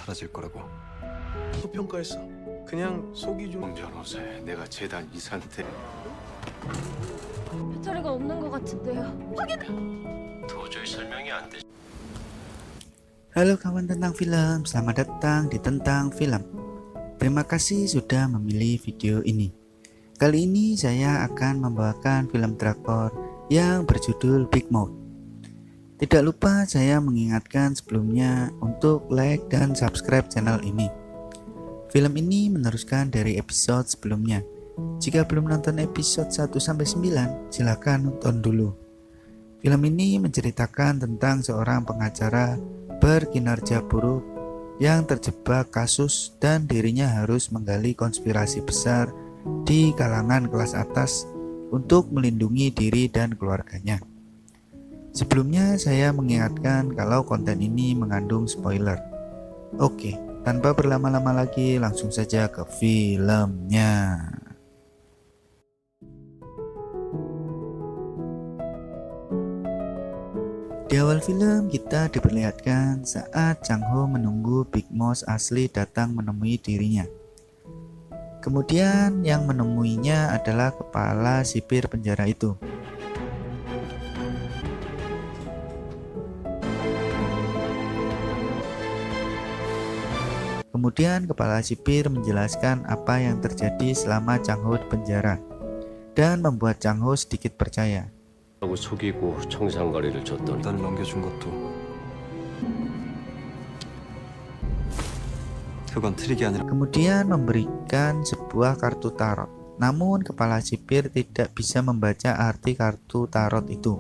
사라질 거라고. 소평가했어. 그냥 속이 좀. 변호사에 내가 재단 이사한테 배터리가 없는 것 같은데요. 도저히 설명이 안 돼. Halo kawan tentang film, selamat datang di Tentang Film. Terima kasih sudah memilih video ini. Kali ini saya akan membawakan film drakor yang berjudul Big Mouth. Tidak lupa saya mengingatkan sebelumnya untuk like dan subscribe channel ini. Film ini meneruskan dari episode sebelumnya. Jika belum nonton episode 1-9, silakan nonton dulu. Film ini menceritakan tentang seorang pengacara berkinerja buruk yang terjebak kasus dan dirinya harus menggali konspirasi besar di kalangan kelas atas untuk melindungi diri dan keluarganya. Sebelumnya saya mengingatkan kalau konten ini mengandung spoiler. Oke, tanpa berlama-lama lagi langsung saja ke filmnya. Di awal film kita diperlihatkan saat Chang Ho menunggu Big Mouth asli datang menemui dirinya. Kemudian yang menemuinya adalah kepala sipir penjara itu. Kemudian kepala sipir menjelaskan apa yang terjadi selama Chang Ho di penjara dan membuat Chang Ho sedikit percaya. 하고 속이고 청산가리를 줬더니 단을 넘겨준 것도 그건 트릭이 아니라 Kemudian memberikan sebuah kartu tarot. Namun kepala sipir tidak bisa membaca arti kartu tarot itu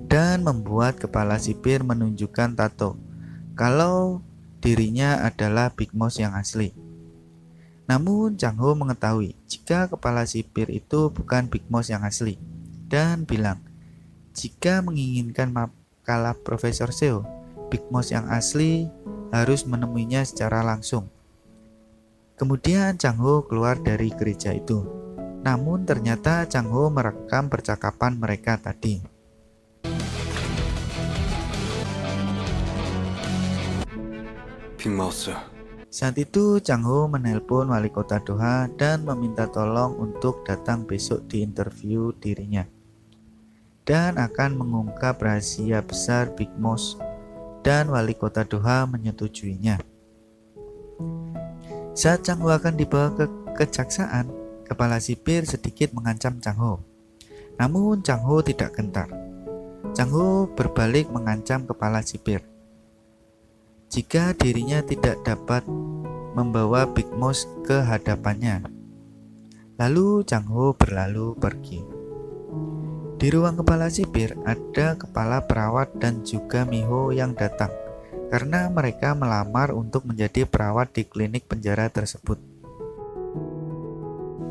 dan membuat kepala sipir menunjukkan tato kalau dirinya adalah Big Mouth yang asli. Namun Chang Ho mengetahui jika kepala sipir itu bukan Big Mouth yang asli dan bilang jika menginginkan makalah Profesor Seo, Big Mouth yang asli harus menemuinya secara langsung. Kemudian Chang Ho keluar dari gereja itu. Namun ternyata Chang Ho merekam percakapan mereka tadi. 빅마우스. Saat itu Chang Ho menelpon wali kota Doha dan meminta tolong untuk datang besok di interview dirinya dan akan mengungkap rahasia besar Big Mouth, dan wali kota Doha menyetujuinya. Saat Chang Ho akan dibawa ke kejaksaan, kepala sipir sedikit mengancam Chang Ho. Namun Chang Ho tidak gentar. Chang Ho berbalik mengancam kepala sipir jika dirinya tidak dapat membawa Big Mouth ke hadapannya. Lalu Chang Ho berlalu pergi. Di ruang kepala sipir ada kepala perawat dan juga Miho yang datang karena mereka melamar untuk menjadi perawat di klinik penjara tersebut.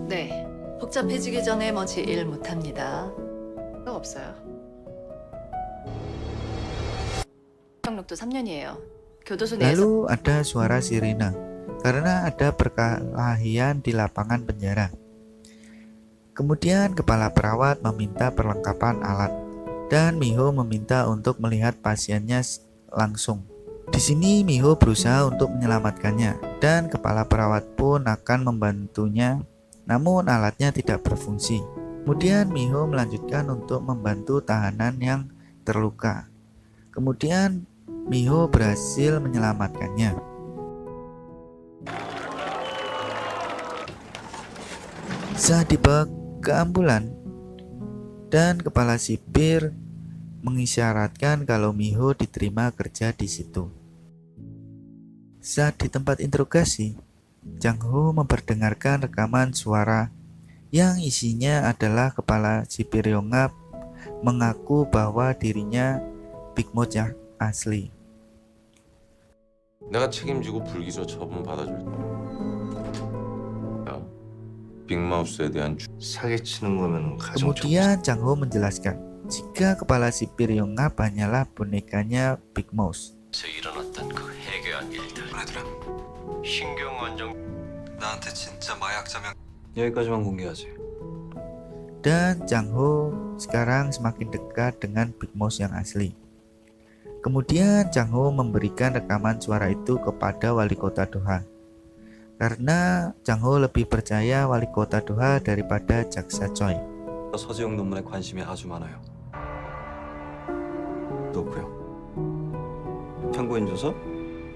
네, 복잡해지기 전에 뭐지 일 못합니다. 없어요. 경력도 3년이에요. 교도소 내에서 Lalu ada suara sirine karena ada perkelahian di lapangan penjara. Kemudian kepala perawat meminta perlengkapan alat dan Miho meminta untuk melihat pasiennya langsung. Di sini Miho berusaha untuk menyelamatkannya dan kepala perawat pun akan membantunya, namun alatnya tidak berfungsi. Kemudian Miho melanjutkan untuk membantu tahanan yang terluka. Kemudian Miho berhasil menyelamatkannya. Saat dibawa ke ambulan dan kepala sipir mengisyaratkan kalau Miho diterima kerja di situ. Saat di tempat interogasi, Chang Ho memperdengarkan rekaman suara yang isinya adalah kepala sipir Yongap mengaku bahwa dirinya Big Mouth yang asli. 내가 책임지고 불기소 처분 받아줄 빅마우스에 대한 사기치는 거면 가정 Kemudian Chang Ho menjelaskan jika kepala sipir Yongap hanyalah bonekanya Big Mouth. 에서 일어났던 그 해괴한 일들 얘들아, 신경 안정 나한테 진짜 마약자면 여기까지만 공개하지. Dan Chang Ho sekarang semakin dekat dengan Big Mouth yang asli. Kemudian Chang Ho memberikan rekaman suara itu kepada wali kota Doha. Karena Chang Ho lebih percaya wali kota Doha daripada jaksa Choi. 서지영 논문에 관심이 아주 많아요. 그렇고요. 참고인 조사?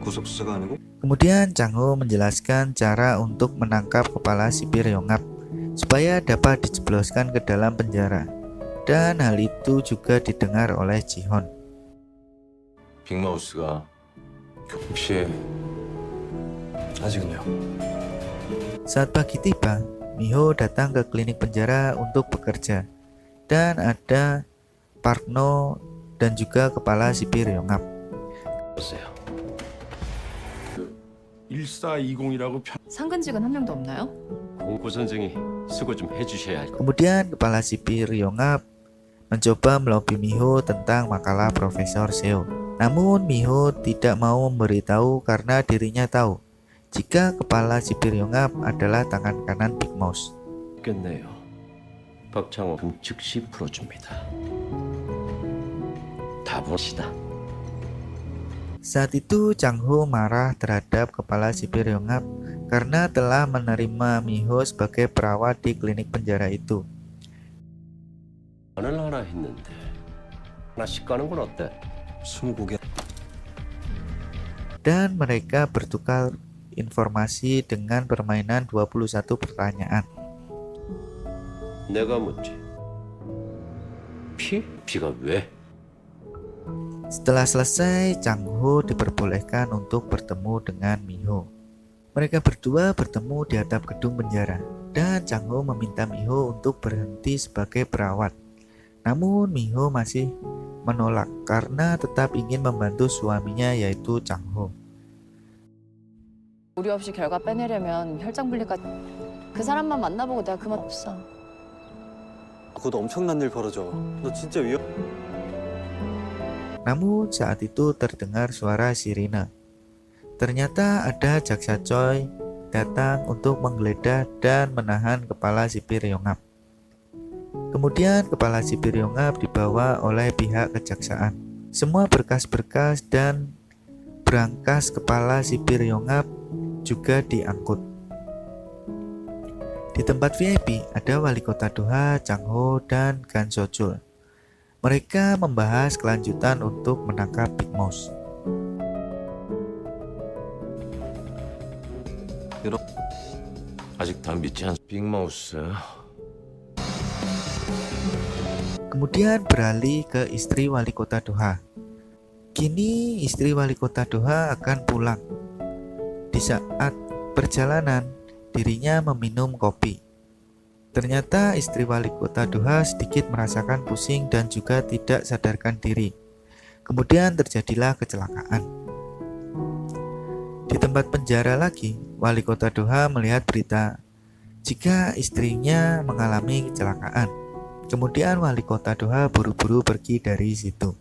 구속수사가 아니고 Kemudian Chang Ho menjelaskan cara untuk menangkap kepala sipir Yongap supaya dapat dijebloskan ke dalam penjara. Dan hal itu juga didengar oleh Ji-hon. 빅마우스가 혹시 아직은요. Saat pagi tiba, Miho datang ke klinik penjara untuk bekerja. Dan ada Park-no dan juga kepala sipir Yongap. 보세요. 1420이라고 상근직은 한 명도 없나요? 공고 선생이 수고 좀 해주셔야 할 것. Kemudian kepala sipir Yongap mencoba melobi Miho tentang makalah Profesor Seo. Namun Miho tidak mau memberitahu karena dirinya tahu jika kepala sipir Yongap adalah tangan kanan Big Mouse. 겠네요. 박창호 즉시 풀어줍니다. 다 봅시다. Saat itu Chang Ho marah terhadap kepala sipir Yongap karena telah menerima Miho sebagai perawat di klinik penjara itu. 안을 하나 했는데 하나씩 가는 건 어때? 20개. Dan mereka bertukar informasi dengan permainan 21 pertanyaan. 내가 묻지. 피가 왜? Setelah selesai, Chang Ho diperbolehkan untuk bertemu dengan Miho. Mereka berdua bertemu di atap gedung penjara, dan Chang Ho meminta Miho untuk berhenti sebagai perawat. Namun Miho masih menolak karena tetap ingin membantu suaminya yaitu Chang Ho. 우리 없이 결과 빼내려면 혈장 분리까지 그 사람만 만나보고 내가 그만 없어. 곧 엄청난 일 벌어져. 너 진짜 위험. Namun saat itu terdengar suara sirine. Ternyata ada jaksa Choi datang untuk menggeledah dan menahan kepala sipir Yongap. Kemudian kepala sipir Yongap dibawa oleh pihak kejaksaan. Semua berkas-berkas dan berangkas kepala sipir Yongap juga diangkut. Di tempat VIP ada wali kota Doha, Chang Ho, dan Gan So-chul. Mereka membahas kelanjutan untuk menangkap Big Mouse. 아직 다 믿지 않. 빅마우스. Kemudian beralih ke istri wali kota Doha. Kini istri wali kota Doha akan pulang. Di saat perjalanan, dirinya meminum kopi. Ternyata istri wali kota Doha sedikit merasakan pusing dan juga tidak sadarkan diri. Kemudian terjadilah kecelakaan. Di tempat penjara lagi, wali kota Doha melihat berita jika istrinya mengalami kecelakaan. Kemudian wali kota Doha buru-buru pergi dari situ.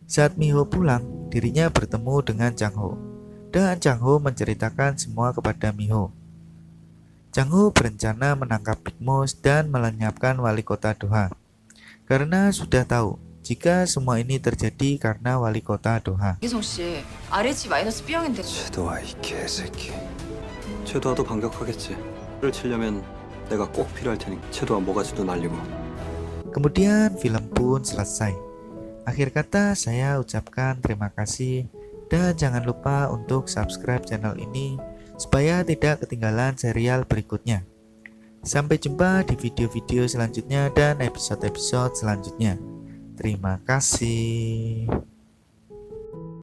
Saat Miho pulang, dirinya bertemu dengan Chang Ho. Dan Chang Ho menceritakan semua kepada Miho. Chang Ho berencana menangkap Big Mouse dan melenyapkan wali kota Doha. Karena sudah tahu jika semua ini terjadi karena wali kota Doha. 이성 씨, RH 마이너스 B형인데 최도아 이 개새끼. 최도아도 반격하겠지. 를 치려면 내가 꼭 필요할 테니 최도아 모가지도 날리고. Kemudian film pun selesai. Akhir kata saya ucapkan terima kasih dan jangan lupa untuk subscribe channel ini supaya tidak ketinggalan serial berikutnya. Sampai jumpa di video-video selanjutnya dan episode-episode selanjutnya. Terima kasih.